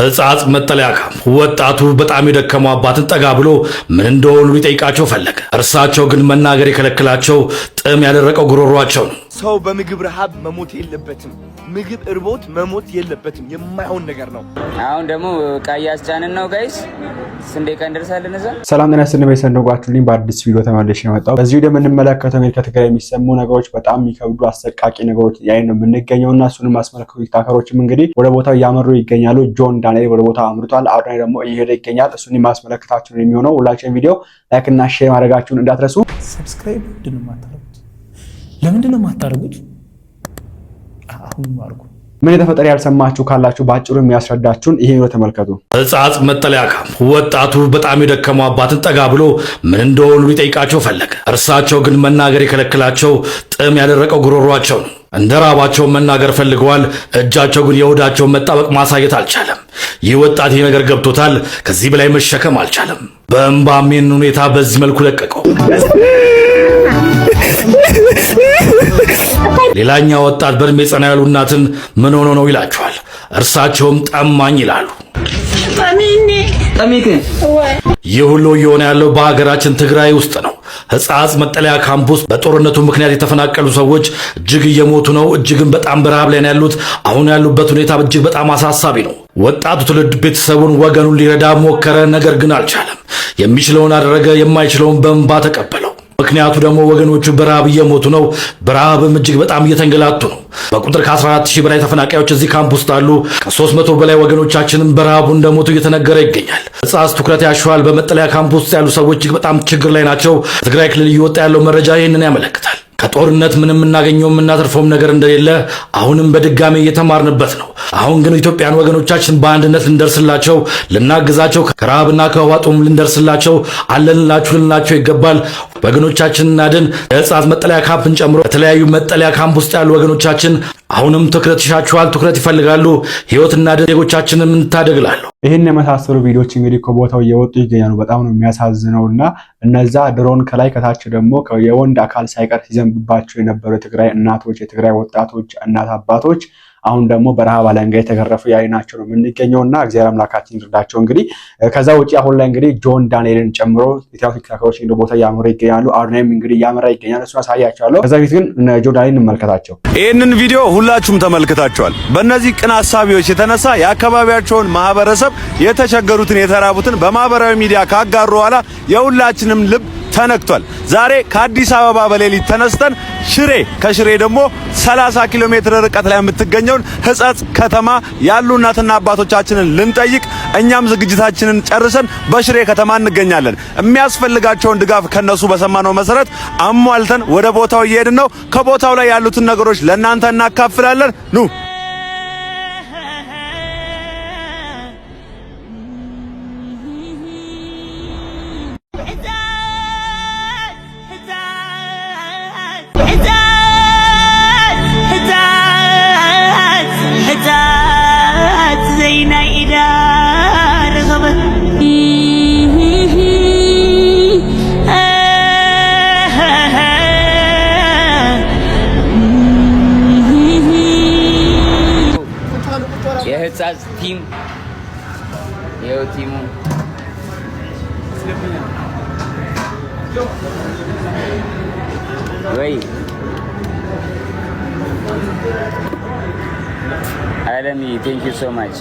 ሕፃጽ መጠለያ ካምፕ ወጣቱ በጣም የደከሙ አባትን ጠጋ ብሎ ምን እንደሆኑ ሊጠይቃቸው ፈለገ። እርሳቸው ግን መናገር የከለከላቸው ጥም ያደረቀው ጉሮሯቸው ነው። ሰው በምግብ ረሃብ መሞት የለበትም። ምግብ እርቦት መሞት የለበትም። የማይሆን ነገር ነው። አሁን ደግሞ ቃይ አስጫንን ነው ጋይስ። ስንዴ ቀን እንደርሳለን እዛ። ሰላም ጤና ይስጥልኝ። በሰንደጓችሁልኝ በአዲስ ቪዲዮ ተመልሼ መጣሁ። በዚህ ቪዲዮ የምንመለከተው እንግዲህ ከትግራይ የሚሰሙ ነገሮች በጣም የሚከብዱ አሰቃቂ ነገሮች ያይ ነው የምንገኘውና እሱንም አስመልክቶ ቲክቶከሮችም እንግዲህ ወደ ቦታው እያመሩ ይገኛሉ። ጆን ዳንኤል ወደ ቦታው አምርቷል። አሁን ደግሞ እየሄደ ይገኛል። እሱን ማስመለከታችሁ ነው የሚሆነው። ሁላችሁም ቪዲዮ ላይክ እና ሼር ማድረጋችሁን እንዳትረሱ። ሰብስክራይብ ለምንድነው የማታደርጉት? አሁን ማርጉ። ምን የተፈጠረ ያልሰማችሁ ካላችሁ ባጭሩ የሚያስረዳችሁን ይሄ ነው፣ ተመልከቱ። ሕፃጽ መጠለያ ካምፕ ወጣቱ በጣም የደከሙ አባትን ጠጋ ብሎ ምን እንደሆኑ ሊጠይቃቸው ፈለገ። እርሳቸው ግን መናገር የከለከላቸው ጥም ያደረቀው ጉሮሯቸው ነው። እንደ ራባቸው መናገር ፈልገዋል። እጃቸው ግን የሆዳቸውን መጣበቅ ማሳየት አልቻለም። ይህ ወጣት ይህ ነገር ገብቶታል። ከዚህ በላይ መሸከም አልቻለም። በእንባም ይህን ሁኔታ በዚህ መልኩ ለቀቀው። ሌላኛው ወጣት በእድሜ ጸና ያሉ እናትን ምን ሆኖ ነው ይላቸዋል። እርሳቸውም ጠማኝ ይላሉ። ይህ ሁሉ እየሆነ ያለው በሀገራችን ትግራይ ውስጥ ነው። ሕፃጽ መጠለያ ካምፕ ውስጥ በጦርነቱ ምክንያት የተፈናቀሉ ሰዎች እጅግ እየሞቱ ነው። እጅግም በጣም በረሃብ ላይ ያሉት። አሁን ያሉበት ሁኔታ እጅግ በጣም አሳሳቢ ነው። ወጣቱ ትውልድ ቤተሰቡን፣ ወገኑን ሊረዳ ሞከረ፣ ነገር ግን አልቻለም። የሚችለውን አደረገ፣ የማይችለውን በእንባ ተቀበለው። ምክንያቱ ደግሞ ወገኖቹ በረሃብ እየሞቱ ነው። በረሃብም እጅግ በጣም እየተንገላቱ ነው። በቁጥር ከ14,000 በላይ ተፈናቃዮች እዚህ ካምፕ ውስጥ አሉ። ከ300 በላይ ወገኖቻችንም በረሃቡ እንደሞቱ እየተነገረ ይገኛል። ሕፃጽ ትኩረት ያሸዋል። በመጠለያ ካምፕ ውስጥ ያሉ ሰዎች እጅግ በጣም ችግር ላይ ናቸው። ትግራይ ክልል እየወጣ ያለው መረጃ ይህንን ያመለክታል። ከጦርነት ምንም የምናገኘውም የምናተርፈውም ነገር እንደሌለ አሁንም በድጋሚ እየተማርንበት ነው። አሁን ግን ኢትዮጵያን ወገኖቻችን በአንድነት ልንደርስላቸው፣ ልናግዛቸው፣ ከረሃብና ከዋጡም ልንደርስላቸው ልንላቸው ይገባል። ወገኖቻችንን እናድን። የሕፃጽ መጠለያ ካምፕን ጨምሮ የተለያዩ መጠለያ ካምፕ ውስጥ ያሉ ወገኖቻችን አሁንም ትኩረት ይሻቸዋል፣ ትኩረት ይፈልጋሉ። ሕይወት እናድን፣ ዜጎቻችንን እንታደግላለሁ። ይህን የመሳሰሉ ቪዲዮዎች እንግዲህ ከቦታው እየወጡ ይገኛሉ። በጣም ነው የሚያሳዝነውና እነዛ ድሮን ከላይ ከታች ደግሞ የወንድ አካል ሳይቀር ሲዘንብባቸው የነበሩ የትግራይ እናቶች፣ የትግራይ ወጣቶች፣ እናት አባቶች አሁን ደግሞ በረሃብ አለንጋ የተገረፉ ያይናቸው ነው የምንገኘውና እግዚአብሔር አምላካችን ይርዳቸው። እንግዲህ ከዛ ውጪ አሁን ላይ እንግዲህ ጆን ዳንኤልን ጨምሮ ኢትዮጵያ ቲክቶከሮች እንደ ቦታ ያመሩ ይገኛሉ። አሁንም እንግዲህ ያመራ ይገኛል። እሱን አሳያቸዋለሁ። ከዛ ፊት ግን ጆን ዳንኤልን እንመልከታቸው። ይህንን ቪዲዮ ሁላችሁም ተመልክታችኋል። በእነዚህ ቅን ሐሳቢዎች የተነሳ የአካባቢያቸውን ማህበረሰብ የተቸገሩትን፣ የተራቡትን በማህበራዊ ሚዲያ ካጋሩ በኋላ የሁላችንም ልብ ተነክቷል። ዛሬ ከአዲስ አበባ በሌሊት ተነስተን ሽሬ፣ ከሽሬ ደግሞ 30 ኪሎ ሜትር ርቀት ላይ የምትገኘውን ሕፃጽ ከተማ ያሉ እናትና አባቶቻችንን ልንጠይቅ እኛም ዝግጅታችንን ጨርሰን በሽሬ ከተማ እንገኛለን። የሚያስፈልጋቸውን ድጋፍ ከነሱ በሰማነው መሰረት አሟልተን ወደ ቦታው እየሄድን ነው። ከቦታው ላይ ያሉትን ነገሮች ለእናንተ እናካፍላለን። ኑ የሕፃጽ ቲም ይኸው ቲሙ ወይ አለሚ ቴንክ ዩ ሶ ማች።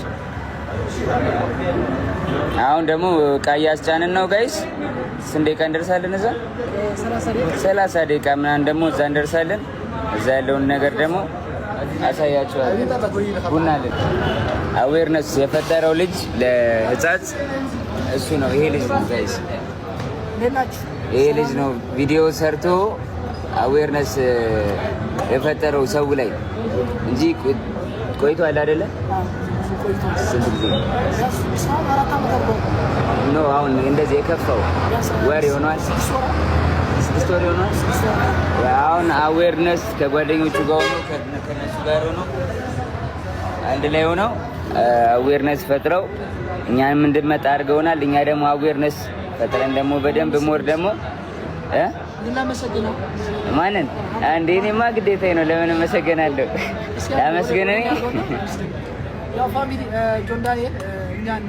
አሁን ደግሞ ቃይ አስጫንን ነው ጋይስ። ስንዴ ቀን እንደርሳለን እዛ 30 ደቂቃ ምናምን ደግሞ እዛ እንደርሳለን። እዛ ያለውን ነገር ደግሞ አሳያችኋለሁ። ቡና አለን። አዌርነስ የፈጠረው ልጅ ለሕፃጽ እሱ ነው። ይሄ ልጅ ነው ጋይስ፣ ይሄ ልጅ ነው ቪዲዮ ሰርቶ አዌርነስ የፈጠረው ሰው ላይ እንጂ ቆይቷል አይደለ? ስንት ጊዜ ነው አሁን እንደዚህ የከፋው? ወር ይሆናል፣ 6 ወር ይሆናል። አሁን አዌርነስ ከጓደኞቹ ጋር ሆኖ ከነሱ ጋር ሆኖ አንድ ላይ ሆነው አዌርነስ ፈጥረው እኛንም እንድንመጣ አድርገውናል። እኛ ደግሞ አዌርነስ ፈጥረን ደግሞ በደንብ ሞር ደግሞ ልናመሰግነው ማንን አንዴ እኔማ ግዴታዬ ነው። ለምን መሰገናለሁ? ላመስገነኝ ያው ፋሚሊ ጆን ዳንኤል የኛን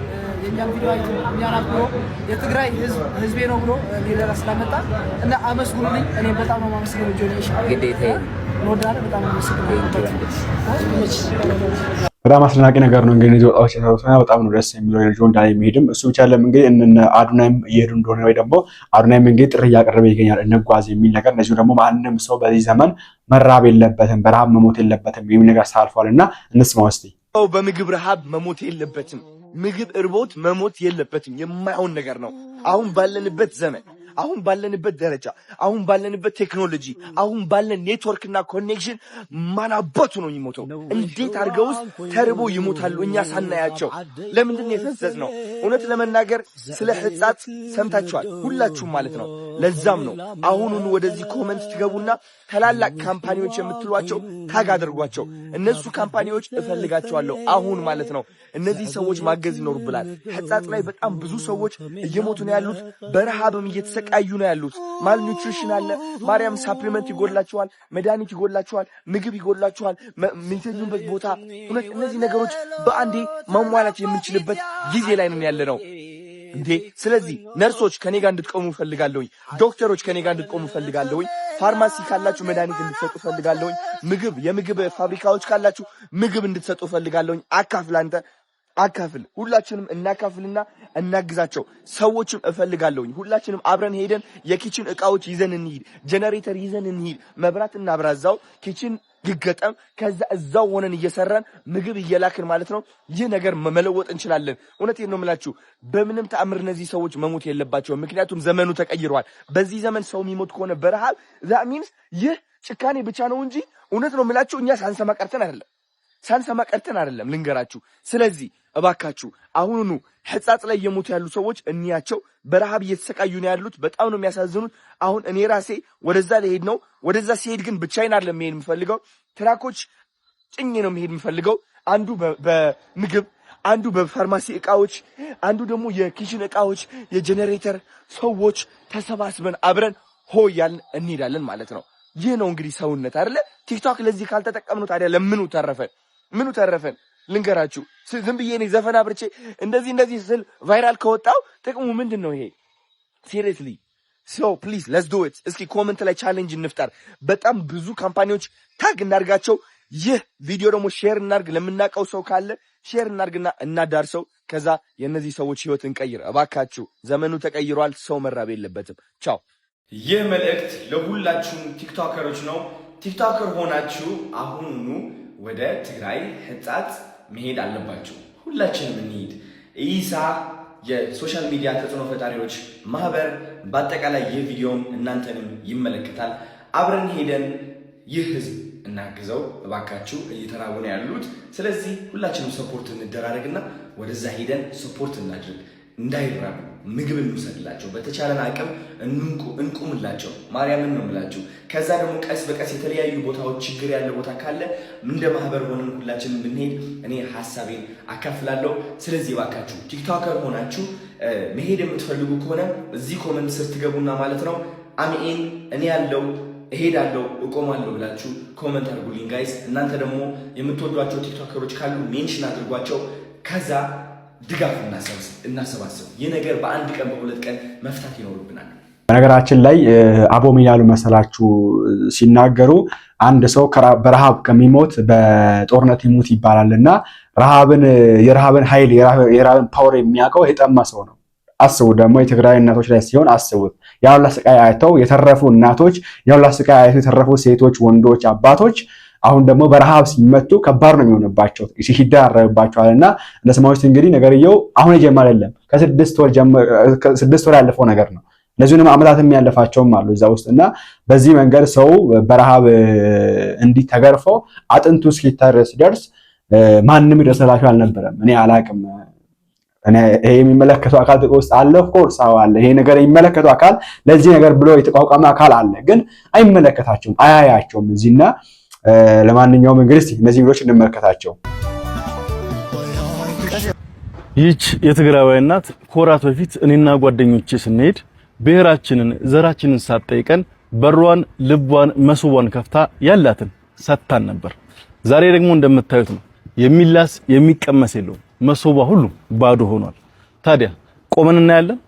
ቪዲዮ አይቶ እኛን አክብሮ የትግራይ ህዝቤ ነው ብሎ ሊደራ ስለመጣ እና አመስግኑልኝ። እኔ በጣም ነው የማመሰግነው። ጆኒ ግዴታ ነው ዳር በጣም አመሰግናለሁ። በጣም አስደናቂ ነገር ነው እንግዲህ ወጣዎች የተወሰነ በጣም ነው ደስ የሚለው ልጅ ወንዳ የሚሄድም እሱ ብቻ አይደለም እንግዲህ እነ አዱናይም እየሄዱ እንደሆነ ወይ ደግሞ አዱናይም እንግዲህ ጥሪ እያቀረበ ይገኛል እንጓዝ የሚል ነገር እንደዚሁ ደግሞ ማንንም ሰው በዚህ ዘመን መራብ የለበትም በረሃብ መሞት የለበትም የሚል ነገር ሳልፏልና እንስማው እስቲ። በምግብ ረሃብ መሞት የለበትም፣ ምግብ እርቦት መሞት የለበትም። የማይሆን ነገር ነው። አሁን ባለንበት ዘመን፣ አሁን ባለንበት ደረጃ፣ አሁን ባለንበት ቴክኖሎጂ፣ አሁን ባለን ኔትወርክና ኮኔክሽን ማናባቱ ነው የሚሞተው። እንዴት አድርገውስ ተርቦ ይሞታሉ እኛ ሳናያቸው? ለምንድን ነው የፈዘዝ ነው? እውነት ለመናገር ስለ ሕፃት ሰምታችኋል ሁላችሁም ማለት ነው። ለዛም ነው አሁኑን ወደዚህ ኮመንት ትገቡና ታላላቅ ካምፓኒዎች የምትሏቸው ታግ አድርጓቸው። እነሱ ካምፓኒዎች እፈልጋቸዋለሁ አሁን ማለት ነው። እነዚህ ሰዎች ማገዝ ይኖርብናል። ሕፃት ላይ በጣም ብዙ ሰዎች እየሞቱ ነው ያሉት፣ በረሃብም እየተሰቃዩ ነው ያሉት። ማልኒውትሪሽን አለ። ማርያም ሳፕሊመንት ይጎላቸዋል፣ መድኃኒት ይጎላቸዋል፣ ምግብ ይጎላቸዋል፣ የሚተኙበት ቦታ። እውነት እነዚህ ነገሮች በአንዴ ማሟላት የምንችልበት ጊዜ ላይ ነን ያለ ነው እንዴ። ስለዚህ ነርሶች ከኔ ጋር እንድትቆሙ ፈልጋለሁኝ። ዶክተሮች ከኔ ጋር እንድትቆሙ ፈልጋለሁኝ። ፋርማሲ ካላችሁ መድኃኒት እንድትሰጡ ፈልጋለሁኝ። የምግብ ፋብሪካዎች ካላችሁ ምግብ እንድትሰጡ ፈልጋለሁኝ። አካፍል፣ አንተ አካፍል። ሁላችንም እናካፍልና እናግዛቸው። ሰዎችም እፈልጋለሁኝ። ሁላችንም አብረን ሄደን የኪችን እቃዎች ይዘን እንሂድ፣ ጄነሬተር ይዘን እንሂድ፣ መብራት እናብራዛው፣ ኪችን ይገጠም። ከዛ እዛው ሆነን እየሰራን ምግብ እየላክን ማለት ነው ይህ ነገር መለወጥ እንችላለን። እውነቴን ነው የምላችሁ። በምንም ተአምር እነዚህ ሰዎች መሞት የለባቸውም። ምክንያቱም ዘመኑ ተቀይሯል። በዚህ ዘመን ሰው የሚሞት ከሆነ በረሃብ that means ይህ ጭካኔ ብቻ ነው እንጂ እውነት ነው የምላችሁ እኛ ሳንሰማ ቀርተን አይደለም ልንገራችሁ። ስለዚህ እባካችሁ አሁኑኑ ሕፃጽ ላይ የሞቱ ያሉ ሰዎች እንያቸው። በረሃብ እየተሰቃዩ ነው ያሉት። በጣም ነው የሚያሳዝኑት። አሁን እኔ ራሴ ወደዛ ልሄድ ነው። ወደዛ ሲሄድ ግን ብቻዬን አይደለም መሄድ የምፈልገው፣ ትራኮች ጭኜ ነው መሄድ የምፈልገው። አንዱ በምግብ፣ አንዱ በፋርማሲ እቃዎች፣ አንዱ ደግሞ የኪችን እቃዎች፣ የጄኔሬተር ሰዎች ተሰባስበን አብረን ሆ ያልን እንሄዳለን ማለት ነው። ይህ ነው እንግዲህ ሰውነት አይደለ? ቲክቶክ ለዚህ ካልተጠቀምነው ታዲያ ለምኑ ተረፈን? ልንገራችሁ። ዝም ብዬ እኔ ዘፈን አብርቼ እንደዚህ ስል ቫይራል ከወጣው ጥቅሙ ምንድን ነው? ይሄ ሲሪየስሊ ሶ ፕሊዝ ሌትስ ዱ ኢት። እስኪ ኮሜንት ላይ ቻሌንጅ እንፍጠር። በጣም ብዙ ካምፓኒዎች ታግ እናርጋቸው። ይህ ቪዲዮ ደግሞ ሼር እናርግ። ለምናውቀው ሰው ካለ ሼር እናርግና እናዳርሰው። ከዛ የእነዚህ ሰዎች ህይወት እንቀይር እባካችሁ። ዘመኑ ተቀይሯል። ሰው መራብ የለበትም። ቻው። ይህ መልእክት ለሁላችሁም ቲክቶከሮች ነው። ቲክቶከር ሆናችሁ አሁኑኑ ወደ ትግራይ ሕፃጽ መሄድ አለባችሁ። ሁላችንም እንሂድ። ኢሳ የሶሻል ሚዲያ ተጽዕኖ ፈጣሪዎች ማህበር በአጠቃላይ ይህ ቪዲዮም እናንተንም ይመለከታል። አብረን ሄደን ይህ ህዝብ እናግዘው እባካችሁ። እየተራቡ ነው ያሉት። ስለዚህ ሁላችንም ሰፖርት እንደራረግና ወደዛ ሄደን ሰፖርት እናድርግ። እንዳይራቡ ምግብ እንውሰድላቸው። በተቻለን አቅም እንቁምላቸው። ማርያምን ነው የምላችሁ። ከዛ ደግሞ ቀስ በቀስ የተለያዩ ቦታዎች ችግር ያለ ቦታ ካለ እንደ ማህበር ሆነን ሁላችንም ብንሄድ እኔ ሐሳቤን አካፍላለሁ። ስለዚህ እባካችሁ ቲክቶከር ሆናችሁ መሄድ የምትፈልጉ ከሆነ እዚህ ኮመንት ስር ትገቡና ማለት ነው አሜን እኔ ያለው እሄዳለሁ እቆማለሁ ብላችሁ ኮመንት አድርጉልኝ ጋይስ። እናንተ ደግሞ የምትወዷቸው ቲክቶከሮች ካሉ ሜንሽን አድርጓቸው። ከዛ ድጋፍ እናሰባስብ። ይህ ነገር በአንድ ቀን በሁለት ቀን መፍታት ይኖርብናል። በነገራችን ላይ አቦ ምን ያሉ መሰላችሁ ሲናገሩ አንድ ሰው በረሃብ ከሚሞት በጦርነት ይሙት ይባላልና የረሃብን ኃይል የረሃብን ፓወር የሚያውቀው የጠማ ሰው ነው። አስቡ ደግሞ የትግራይ እናቶች ላይ ሲሆን አስቡት። ያውላ ስቃይ አይተው የተረፉ እናቶች፣ ያውላ ስቃይ አይተው የተረፉ ሴቶች፣ ወንዶች፣ አባቶች አሁን ደግሞ በረሃብ ሲመቱ ከባድ ነው የሚሆንባቸው፣ ይደራረብባቸዋልና እንደሰማሁት እንግዲህ ነገርየው አሁን የጀመረ አይደለም። ከ6 ወር ያለፈው ነገር ነው። ለዚህም አመታትም ያለፋቸውም አሉ እዛ ውስጥና በዚህ መንገድ ሰው በረሃብ እንዲህ ተገርፎ አጥንቱ እስኪታረስ ደርስ ማንንም ይደርስላቸው አልነበረም። እኔ አላቅም። ይሄ የሚመለከተው አካል ጥቆ ውስጥ አለ። ኦፍ ኮርስ አለ። ይሄ ነገር የሚመለከተው አካል ለዚህ ነገር ብሎ የተቋቋመ አካል አለ፣ ግን አይመለከታቸውም፣ አያያቸውም እዚህና ለማንኛውም እንግዲህ እነዚህ ቪዲዮዎች እንመለከታቸው። ይህች የትግራዋይ እናት ከወራት በፊት እኔና ጓደኞቼ ስንሄድ ብሔራችንን ዘራችንን ሳትጠይቀን በሯን ልቧን መስዋዕን ከፍታ ያላትን ሰጥታን ነበር። ዛሬ ደግሞ እንደምታዩት ነው። የሚላስ የሚቀመስ የለውም። መሶቧ ሁሉ ባዶ ሆኗል። ታዲያ ቆመን እናያለን?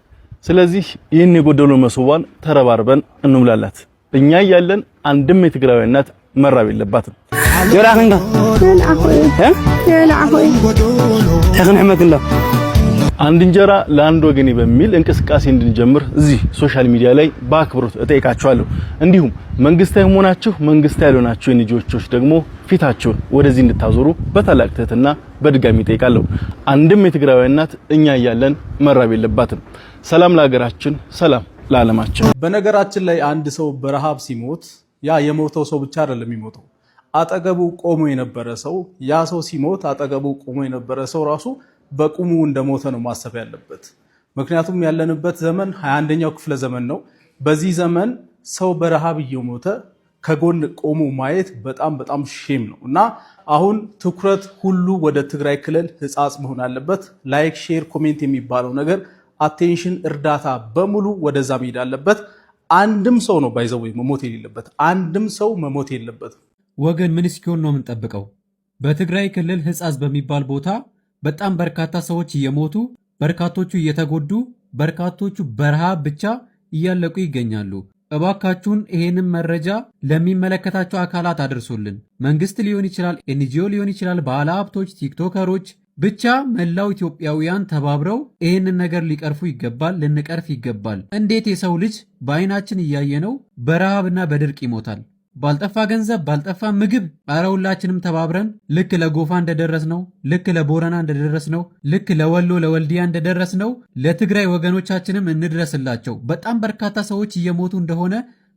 ስለዚህ ይህን የጎደለው መሶቧን ተረባርበን እንሙላላት። እኛ ያለን አንድም የትግራዊ እናት መራብ የለባትም። የራህንጋ አንድ እንጀራ ለአንድ ወገኔ በሚል እንቅስቃሴ እንድንጀምር እዚህ ሶሻል ሚዲያ ላይ በአክብሮት እጠይቃችኋለሁ። እንዲሁም መንግስታዊ ሆናችሁ መንግስታዊ ያልሆናችሁ የልጆች ደግሞ ፊታችሁን ወደዚህ እንድታዞሩ በታላቅ ትህትና በድጋሚ እጠይቃለሁ። አንድም የትግራዊ እናት እኛ ያለን መራብ የለባትም። ሰላም ለሀገራችን፣ ሰላም ለዓለማችን። በነገራችን ላይ አንድ ሰው በረሃብ ሲሞት ያ የሞተው ሰው ብቻ አይደለም የሚሞተው፣ አጠገቡ ቆሞ የነበረ ሰው፣ ያ ሰው ሲሞት አጠገቡ ቆሞ የነበረ ሰው ራሱ በቁሙ እንደሞተ ነው ማሰብ ያለበት። ምክንያቱም ያለንበት ዘመን 21ኛው ክፍለ ዘመን ነው። በዚህ ዘመን ሰው በረሃብ እየሞተ ከጎን ቆሞ ማየት በጣም ሼም ነው እና አሁን ትኩረት ሁሉ ወደ ትግራይ ክልል ህጻጽ መሆን አለበት። ላይክ፣ ሼር፣ ኮሜንት የሚባለው ነገር አቴንሽን፣ እርዳታ በሙሉ ወደዛ መሄድ አለበት። አንድም ሰው ነው ባይዘው መሞት የሌለበት፣ አንድም ሰው መሞት የለበትም። ወገን ምን እስኪሆን ነው የምንጠብቀው? በትግራይ ክልል ህጻጽ በሚባል ቦታ በጣም በርካታ ሰዎች እየሞቱ በርካቶቹ እየተጎዱ በርካቶቹ በረሃብ ብቻ እያለቁ ይገኛሉ። እባካችሁን ይሄንን መረጃ ለሚመለከታቸው አካላት አድርሱልን። መንግስት ሊሆን ይችላል፣ ኤንጂኦ ሊሆን ይችላል፣ ባለሀብቶች፣ ቲክቶከሮች፣ ብቻ መላው ኢትዮጵያውያን ተባብረው ይሄንን ነገር ሊቀርፉ ይገባል፣ ልንቀርፍ ይገባል። እንዴት የሰው ልጅ በአይናችን እያየነው በረሃብና በድርቅ ይሞታል? ባልጠፋ ገንዘብ ባልጠፋ ምግብ። ኧረ ሁላችንም ተባብረን ልክ ለጎፋ እንደደረስነው፣ ልክ ለቦረና እንደደረስነው፣ ልክ ለወሎ ለወልዲያ እንደደረስነው ለትግራይ ወገኖቻችንም እንድረስላቸው። በጣም በርካታ ሰዎች እየሞቱ እንደሆነ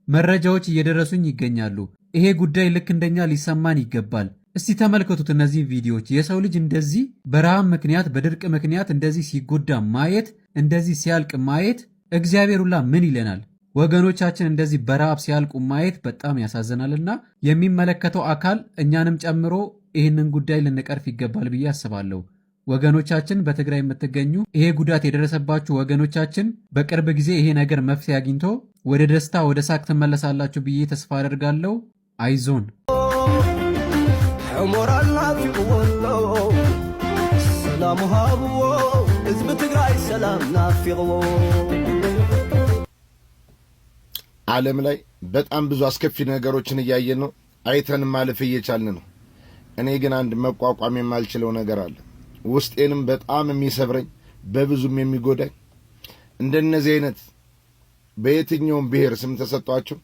መረጃዎች እየደረሱኝ ይገኛሉ። ይሄ ጉዳይ ልክ እንደኛ ሊሰማን ይገባል። እስቲ ተመልከቱት እነዚህ ቪዲዮዎች። የሰው ልጅ እንደዚህ በረሃብ ምክንያት በድርቅ ምክንያት እንደዚህ ሲጎዳ ማየት፣ እንደዚህ ሲያልቅ ማየት እግዚአብሔር ሁላ ምን ይለናል? ወገኖቻችን እንደዚህ በረሃብ ሲያልቁ ማየት በጣም ያሳዝናልና የሚመለከተው አካል እኛንም ጨምሮ ይህንን ጉዳይ ልንቀርፍ ይገባል ብዬ አስባለሁ። ወገኖቻችን በትግራይ የምትገኙ ይሄ ጉዳት የደረሰባችሁ ወገኖቻችን በቅርብ ጊዜ ይሄ ነገር መፍትሄ አግኝቶ ወደ ደስታ ወደ ሳቅ ትመለሳላችሁ ብዬ ተስፋ አደርጋለሁ። አይዞን። ሰላም ሃብዎ ህዝብ ትግራይ ሰላም ናፍቅዎ። ዓለም ላይ በጣም ብዙ አስከፊ ነገሮችን እያየን ነው፣ አይተንም ማለፍ እየቻልን ነው። እኔ ግን አንድ መቋቋም የማልችለው ነገር አለ፣ ውስጤንም በጣም የሚሰብረኝ በብዙም የሚጎዳኝ። እንደነዚህ አይነት በየትኛውም ብሔር ስም ተሰጧቸው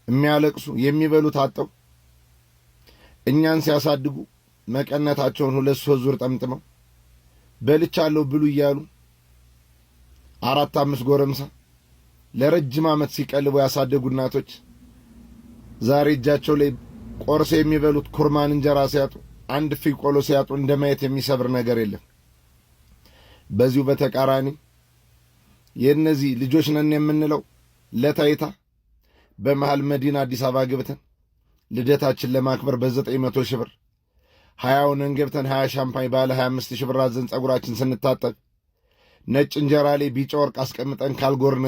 የሚያለቅሱ የሚበሉት አጠው እኛን ሲያሳድጉ መቀነታቸውን 2-3 ዙር ጠምጥመው በልቻለሁ ብሉ እያሉ 4-5 ጎረምሳ ለረጅም ዓመት ሲቀልቡ ያሳደጉ እናቶች ዛሬ እጃቸው ላይ ቆርሶ የሚበሉት ኩርማን እንጀራ ሲያጡ፣ አንድ ፍይ ቆሎ ሲያጡ እንደማየት የሚሰብር ነገር የለም። በዚሁ በተቃራኒ የእነዚህ ልጆች ነን የምንለው ለታይታ በመሃል መዲና አዲስ አበባ ገብተን ልደታችን ለማክበር በ900 ሺህ ብር 20ውን ገብተን 20 ሻምፓኝ ባለ 25 ሺህ ብር አዘን ጸጉራችን ስንታጠብ ነጭ እንጀራ ላይ ቢጫ ወርቅ አስቀምጠን ካልጎርን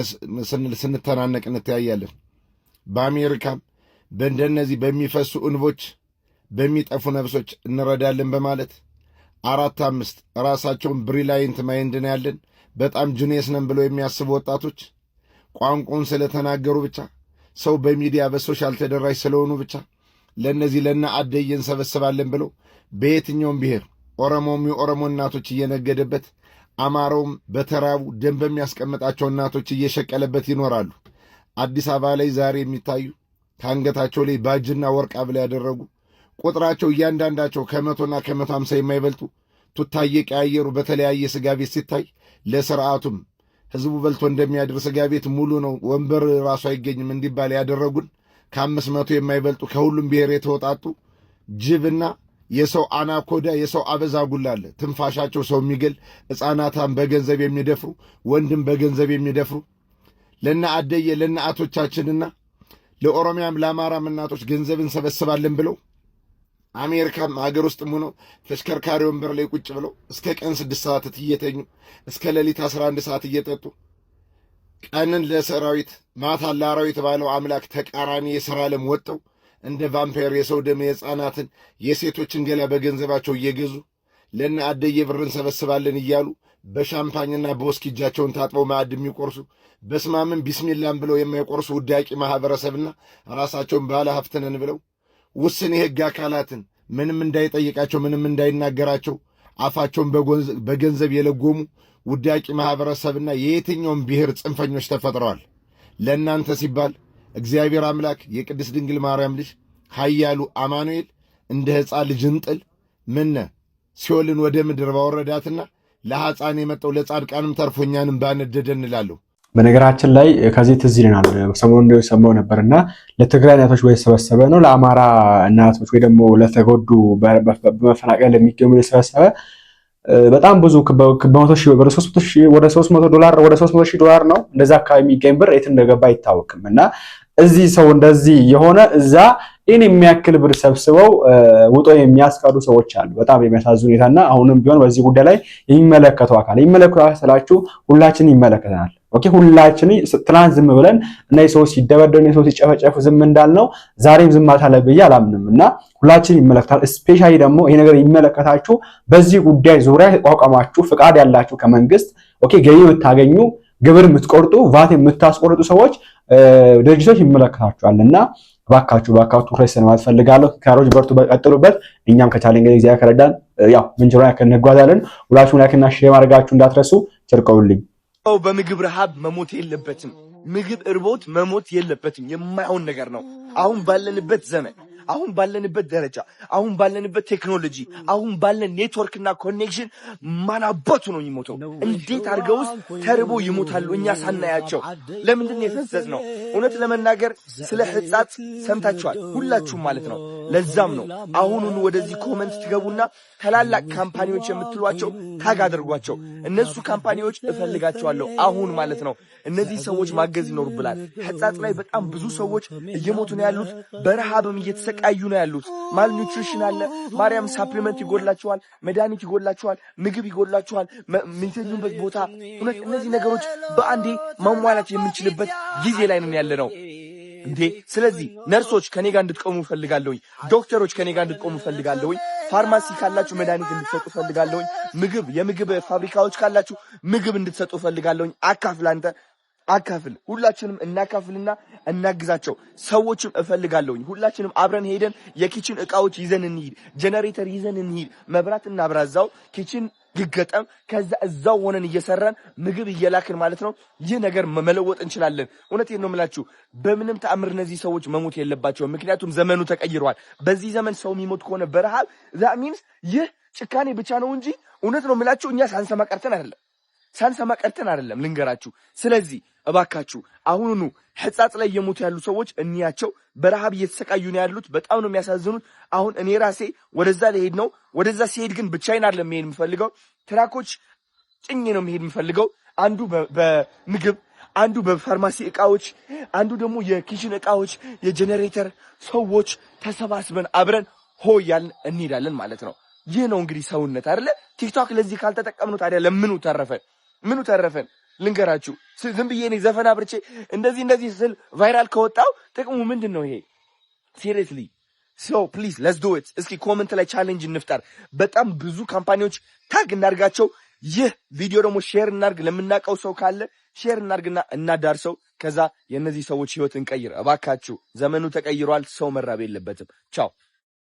ስንል ስንተናነቅ እንተያያለን። በአሜሪካም በእንደነዚህ በሚፈሱ እንቦች በሚጠፉ ነፍሶች እንረዳለን በማለት 4-5 ራሳቸውን ብሪላይንት ማይንድ ነው ያለን በጣም ጁኒየስ ነን ብለው የሚያስቡ ወጣቶች ቋንቋውን ስለተናገሩ ብቻ ሰው በሚዲያ በሶሻል ተደራሽ ስለሆኑ ብቻ ለነዚህ ለና አደየ እንሰበስባለን ብለው በየትኛውም ብሔር ኦሮሞም የኦሮሞ እናቶች እየነገደበት አማራውም በተራቡ ደም በሚያስቀምጣቸው እናቶች እየሸቀለበት ይኖራሉ። አዲስ አበባ ላይ ዛሬ የሚታዩ ከአንገታቸው ላይ ባጅና ወርቅ አብላ ያደረጉ ቁጥራቸው እያንዳንዳቸው ከ100ና ከ150 የማይበልጡ ቱታ እየቀያየሩ በተለያየ ስጋ ቤት ሲታይ ለስርዓቱም ህዝቡ በልቶ እንደሚያድር ስጋ ቤት ሙሉ ነው ወንበር ራሱ አይገኝም እንዲባል ያደረጉን ከ500 የማይበልጡ ከሁሉም ብሔር የተወጣጡ ጅብና የሰው አናኮዳ የሰው አበዛጉላለ ትንፋሻቸው ሰው የሚገል ሕፃናታን በገንዘብ የሚደፍሩ ወንድም በገንዘብ የሚደፍሩ ለና አደየ ለና አቶቻችንና ለኦሮሚያም ለአማራም እናቶች ገንዘብ እንሰበስባለን ብለው አሜሪካም ሀገር ውስጥ ሆነው ተሽከርካሪ ወንበር ላይ ቁጭ ብለው እስከ ቀን 6 ሰዓት እየተኙ እስከ ሌሊት 11 ሰዓት እየጠጡ ቀንን ለሰራዊት ማታ ለአራዊት ባለው አምላክ ተቃራኒ የሥራ ዓለም ወጥተው እንደ ቫምፓየር የሰው ደም የሕፃናትን የሴቶችን ገላ በገንዘባቸው እየገዙ ለነ አደየ ብር እንሰበስባለን እያሉ በሻምፓኝና በወስኪ እጃቸውን ታጥበው ማዕድ የሚቆርሱ በስማምን ቢስሚላም ብለው የማይቆርሱ ውዳቂ ማህበረሰብና ራሳቸውን ባለ ሀብት ነን ብለው ውስን የሕግ አካላትን ምንም እንዳይጠይቃቸው ምንም እንዳይናገራቸው አፋቸውን በገንዘብ የለጎሙ ውዳቂ ማህበረሰብና የየትኛውም ብሔር ጽንፈኞች ተፈጥረዋል። ለእናንተ ሲባል እግዚአብሔር አምላክ የቅድስት ድንግል ማርያም ልጅ ኃያሉ አማኑኤል እንደ ሕፃን ልጅ እንጥል ምነ ሲኦልን ወደ ምድር ባወረዳትና ለሐፃን የመጣው ለጻድቃንም ተርፎኛንም ባነደደ እንላለሁ። በነገራችን ላይ ከዚህ ትዝ ይለናል ሰሞኑን እንደሰማው ነበርና ለትግራይ እናቶች ወይ ተሰበሰበ ነው ለአማራ እናቶች ወይ ደግሞ ለተጎዱ በመፈናቀል ለሚገኙ የተሰበሰበ በጣም ብዙ በመቶ ሺህ ወደ 300 ሺህ ወደ 300 ዶላር ወደ 300 ሺህ ዶላር ነው እንደዛ አካባቢ የሚገኝ ብር የት እንደገባ አይታወቅም። እና እዚህ ሰው እንደዚህ የሆነ እዛ ይህን የሚያክል ብር ሰብስበው ውጦ የሚያስቀሩ ሰዎች አሉ። በጣም የሚያሳዝን ሁኔታና አሁንም ቢሆን በዚህ ጉዳይ ላይ የሚመለከተው አካል ስላችሁ ሁላችንን ይመለከተናል። ኦኬ ሁላችን ትናንት ዝም ብለን እነዚህ ሰዎች ሲደበደቡ ሰዎች ሲጨፈጨፉ ዝም እንዳልነው ዛሬም ዝም ማለት ብዬ አላምንም እና ሁላችን ይመለከታል። ስፔሻሊ ደግሞ ይሄ ነገር ይመለከታችሁ በዚህ ጉዳይ ዙሪያ ተቋቋማችሁ ፍቃድ ያላችሁ ከመንግስት ኦኬ ገቢ የምታገኙ ግብር የምትቆርጡ ቫት የምታስቆርጡ ሰዎች ድርጅቶች ይመለከታችኋልና ባካችሁ ትኩረት ሰነማት ፈልጋለሁ። ካሮጅ በርቱ በቀጥሉበት። እኛም ከቻሌንጅ እግዚአብሔር ከረዳን ያው ምንጭራ ከነጓዛለን። ሁላችሁም ላይክና ሼር ማድረጋችሁ እንዳትረሱ። ቸርቀውልኝ በምግብ ረሃብ መሞት የለበትም። ምግብ እርቦት መሞት የለበትም። የማይሆን ነገር ነው። አሁን ባለንበት ዘመን፣ አሁን ባለንበት ደረጃ፣ አሁን ባለንበት ቴክኖሎጂ፣ አሁን ባለን ኔትወርክና ኮኔክሽን ማናባቱ ነው የሚሞተው። እንዴት አድርገውስ ተርቦ ይሞታሉ እኛ ሳናያቸው? ለምንድን ነው የፈዘዝነው? እውነት ለመናገር ስለ ሕፃት ሰምታችኋል ሁላችሁም ማለት ነው። ለዛም ነው አሁኑን ወደዚህ ኮመንት ትገቡና ታላላቅ ካምፓኒዎች የምትሏቸው ታግ አድርጓቸው። እነሱ ካምፓኒዎች እፈልጋቸዋለሁ አሁን ማለት ነው። እነዚህ ሰዎች ማገዝ ይኖርብናል። ሕፃት ላይ በጣም ብዙ ሰዎች እየሞቱ ነው ያሉት። በረሃብም እየተሰቃዩ ነው ያሉት። ማል ኒውትሪሽን አለ። ማርያም ሳፕሊመንት ይጎላቸዋል፣ መድኃኒት ይጎላቸዋል፣ ምግብ ይጎላቸዋል፣ የሚተኙበት ቦታ። እውነት እነዚህ ነገሮች በአንዴ ማሟላት የምንችልበት ጊዜ ላይ ነው ያለ ነው እንዴ። ስለዚህ ነርሶች ከኔ ጋር እንድትቆሙ ፈልጋለሁ። ዶክተሮች ከኔ ጋር እንድትቆሙ ፈልጋለሁ። ፋርማሲ ካላችሁ መድኃኒት እንድትሰጡ ፈልጋለሁ። የምግብ ፋብሪካዎች ካላችሁ ምግብ እንድትሰጡ ፈልጋለሁ። አካፍል። ሁላችንም እናካፍልና እናግዛቸው። ሰዎችም እፈልጋለሁ። ሁላችንም አብረን ሄደን የኪችን እቃዎች ይዘን እንሂድ፣ ጄነሬተር ይዘን እንሂድ፣ መብራት እናብራዛው፣ ኪችን ይገጠም። ከዛ እዛው ሆነን እየሰራን ምግብ እየላክን ማለት ነው ይህ ነገር መለወጥ እንችላለን። እውነቴን ነው የምላችሁ። በምንም ተአምር እነዚህ ሰዎች መሞት የለባቸውም። ምክንያቱም ዘመኑ ተቀይሯል። በዚህ ዘመን ሰው የሚሞት ከሆነ በረሃብ that means ይህ ጭካኔ ብቻ ነው እንጂ እውነት ነው የምላችሁ እኛ ሳንሰማ ቀርተን አይደለም ልንገራችሁ። ስለዚህ እባካችሁ አሁኑኑ ሕፃጽ ላይ የሞቱ ያሉ ሰዎች እንያቸው። በረሃብ እየተሰቃዩ ነው ያሉት። በጣም ነው የሚያሳዝኑት። አሁን እኔ ራሴ ወደዛ ልሄድ ነው። ወደዛ ሲሄድ ግን ብቻዬን አይደለም መሄድ የምፈልገው። ትራኮች ጭኜ ነው መሄድ የምፈልገው። አንዱ በምግብ፣ አንዱ በፋርማሲ እቃዎች፣ አንዱ ደግሞ የኪችን እቃዎች፣ የጄኔሬተር ሰዎች ተሰባስበን አብረን ሆያልን እንሄዳለን ማለት ነው። ይህ ነው እንግዲህ ሰውነት አይደለ? ቲክቶክ ለዚህ ካልተጠቀምነው ታዲያ ለምኑ ተረፈን? ልንገራችሁ። ዝም ብዬ እኔ ዘፈን አብርቼ እንደዚህ ስል ቫይራል ከወጣው ጥቅሙ ምንድን ነው? ይሄ ሲሪየስሊ ፕሊዝ ሌትስ ዱ ኢት። እስኪ ኮመንት ላይ ቻሌንጅ እንፍጠር። በጣም ብዙ ካምፓኒዎች ታግ እናርጋቸው። ይህ ቪዲዮ ደግሞ ሼር እናርግ። ለምናውቀው ሰው ካለ ሼር እናርግና እናዳርሰው። ከዛ የእነዚህ ሰዎች ህይወት እንቀይር። እባካችሁ ዘመኑ ተቀይሯል። ሰው መራብ የለበትም። ቻው